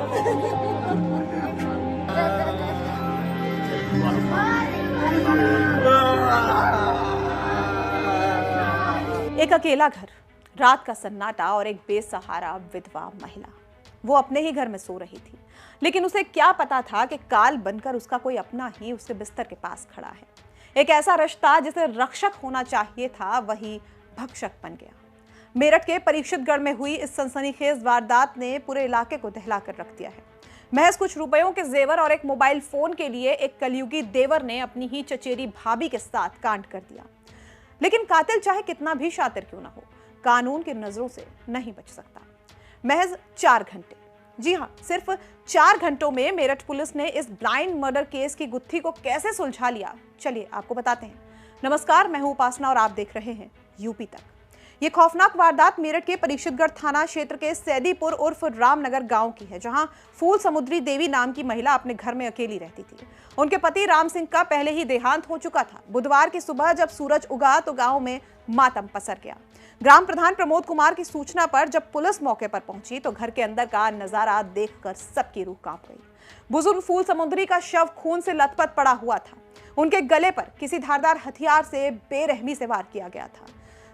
एक अकेला घर, रात का सन्नाटा और एक बेसहारा विधवा महिला। वो अपने ही घर में सो रही थी, लेकिन उसे क्या पता था कि काल बनकर उसका कोई अपना ही उसके बिस्तर के पास खड़ा है। एक ऐसा रिश्ता जिसे रक्षक होना चाहिए था, वही भक्षक बन गया। मेरठ के परीक्षितगढ़ में हुई इस सनसनीखेज वारदात ने पूरे इलाके को दहला कर रख दिया है। महज कुछ रुपयों के जेवर और एक मोबाइल फोन के लिए एक कलयुगी देवर ने अपनी ही चचेरी भाभी के साथ कांड कर दिया। लेकिन कातिल चाहे कितना भी शातिर क्यों ना हो, कानून की नजरों से नहीं बच सकता। महज 4 घंटे, जी हाँ, सिर्फ 4 घंटों में मेरठ पुलिस ने इस ब्लाइंड मर्डर केस की गुत्थी को कैसे सुलझा लिया, चलिए आपको बताते हैं। नमस्कार, मैं हूं उपासना और आप देख रहे हैं यूपी तक। ये खौफनाक वारदात मेरठ के परीक्षितगढ़ थाना क्षेत्र के सैदीपुर उर्फ रामनगर गांव की है, जहां फूल समुद्री देवी नाम की महिला अपने घर में अकेली रहती थी। उनके पति राम सिंह का पहले ही देहांत हो चुका था। बुधवार की सुबह जब सूरज उगा तो गांव में मातम पसर गया। ग्राम प्रधान प्रमोद कुमार की सूचना पर जब पुलिस मौके पर पहुंची तो घर के अंदर का नजारा देखकर सबकी रूह कांप गई। बुजुर्ग फूल समुद्री का शव खून से लथपथ पड़ा हुआ था। उनके गले पर किसी धारदार हथियार से बेरहमी से वार किया गया था।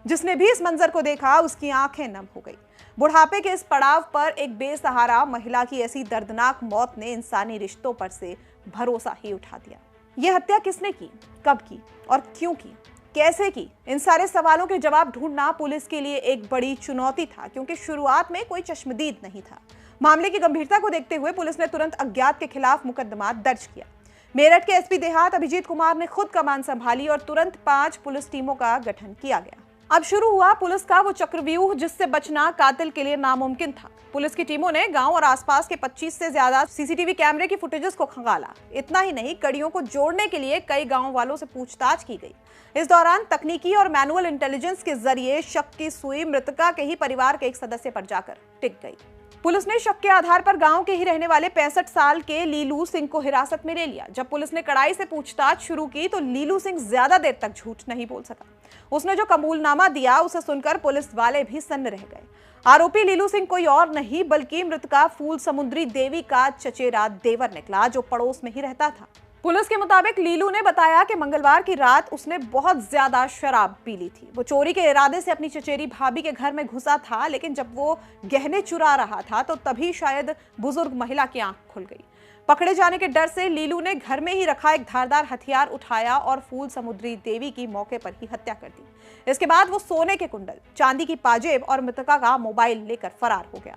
जिसने भी इस मंजर को देखा उसकी आंखें नम हो गई। बुढ़ापे के इस पड़ाव पर एक बेसहारा महिला की ऐसी दर्दनाक मौत ने इंसानी रिश्तों पर से भरोसा ही उठा दिया। यह हत्या किसने की, कब की और क्यों की, कैसे की, इन सारे सवालों के जवाब ढूंढना पुलिस के लिए एक बड़ी चुनौती था, क्योंकि शुरुआत में कोई चश्मदीद नहीं था। मामले की गंभीरता को देखते हुए पुलिस ने तुरंत अज्ञात के खिलाफ मुकदमा दर्ज किया। मेरठ के एसपी देहात अभिजीत कुमार ने खुद कमान संभाली और तुरंत 5 पुलिस टीमों का गठन किया गया। अब शुरू हुआ पुलिस का वो चक्रव्यूह जिससे बचना कातिल के लिए नामुमकिन था। पुलिस की टीमों ने गांव और आसपास के 25 से ज्यादा सीसीटीवी कैमरे की फुटेजेस को खंगाला। इतना ही नहीं, कड़ियों को जोड़ने के लिए कई गांव वालों से पूछताछ की गई। इस दौरान तकनीकी और मैनुअल इंटेलिजेंस के जरिए शक की सुई मृतका के ही परिवार के एक सदस्य पर जाकर टिक गई। पुलिस ने शक के आधार पर गांव के ही रहने वाले 65 साल के लीलू सिंह को हिरासत में ले लिया। जब पुलिस ने कड़ाई से पूछताछ शुरू की तो लीलू सिंह ज्यादा देर तक झूठ नहीं बोल सका। उसने जो कबूलनामा दिया उसे सुनकर पुलिस वाले भी सन्न रह गए। आरोपी लीलू सिंह कोई और नहीं बल्कि मृतका फूल समुद्री देवी का चचेरा देवर निकला, जो पड़ोस में ही रहता था। पुलिस के मुताबिक लीलू ने बताया कि मंगलवार की रात उसने बहुत ज्यादा शराब पी ली थी। वो चोरी के इरादे से अपनी चचेरी भाभी के घर में घुसा था, लेकिन जब वो गहने चुरा रहा था तो तभी शायद बुजुर्ग महिला की आंख खुल गई। पकड़े जाने के डर से लीलू ने घर में ही रखा एक धारदार हथियार उठाया और फूल समुद्री देवी की मौके पर ही हत्या कर दी। इसके बाद वो सोने के कुंडल, चांदी की पाजेब और मृतका का मोबाइल लेकर फरार हो गया।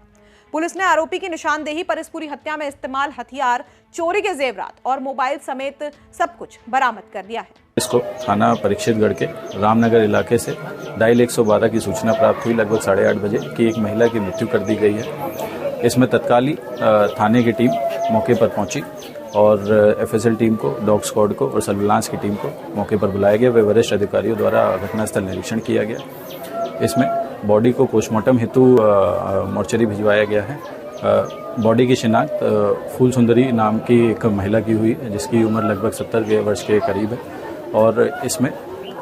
पुलिस ने आरोपी की निशानदेही पर इस पूरी हत्या में इस्तेमाल हथियार, चोरी के जेवरात और मोबाइल समेत सब कुछ बरामद कर लिया है। इसको थाना परीक्षितगढ़ के रामनगर इलाके से डायल 112 की सूचना प्राप्त हुई लगभग 8:30 बजे कि एक महिला की मृत्यु कर दी गई है। इसमें तत्काली थाने की टीम मौके पर पहुंची और एफएसएल टीम को, डॉग स्क्वाड को और सर्विलांस की टीम को मौके पर बुलाया गया। वे वरिष्ठ अधिकारियों द्वारा घटनास्थल निरीक्षण किया गया। इसमें बॉडी को पोस्टमार्टम हेतु मोर्चरी भिजवाया गया है। बॉडी की शिनाख्त फूल सुंदरी नाम की एक महिला की हुई है, जिसकी उम्र लगभग 70 वर्ष के करीब है और इसमें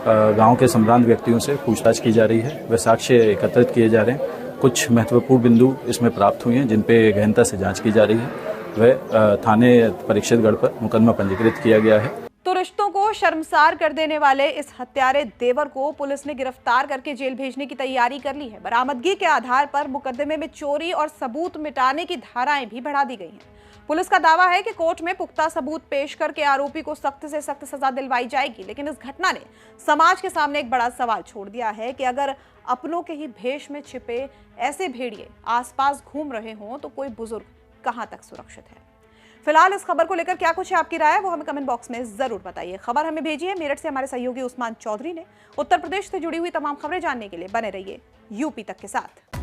गांव के सम्भ्रांत व्यक्तियों से पूछताछ की जा रही है। वे साक्ष्य एकत्रित किए जा रहे हैं। कुछ महत्वपूर्ण बिंदु इसमें प्राप्त हुए हैं जिन पे गहनता से जांच की जा रही है। वह थाने परीक्षितगढ़ पर मुकदमा पंजीकृत किया गया है। तो रिश्तों को शर्मसार कर देने वाले इस हत्यारे देवर को पुलिस ने गिरफ्तार करके जेल भेजने की तैयारी कर ली है। बरामदगी के आधार पर मुकदमे में चोरी और सबूत मिटाने की धाराएं भी बढ़ा दी गई हैं। पुलिस का दावा है कि कोर्ट में पुख्ता सबूत पेश करके आरोपी को सख्त से सख्त सजा दिलवाई जाएगी। लेकिन इस घटना ने समाज के सामने एक बड़ा सवाल छोड़ दिया है कि अगर अपनों के ही भेष में छिपे ऐसे भेड़िए आसपास घूम रहे हों तो कोई बुजुर्ग कहां तक सुरक्षित है। फिलहाल इस खबर को लेकर क्या कुछ है आपकी राय, वो हमें कमेंट बॉक्स में जरूर बताइए। खबर हमें भेजी है मेरठ से हमारे सहयोगी उस्मान चौधरी ने। उत्तर प्रदेश से जुड़ी हुई तमाम खबरें जानने के लिए बने रहिए यूपी तक के साथ।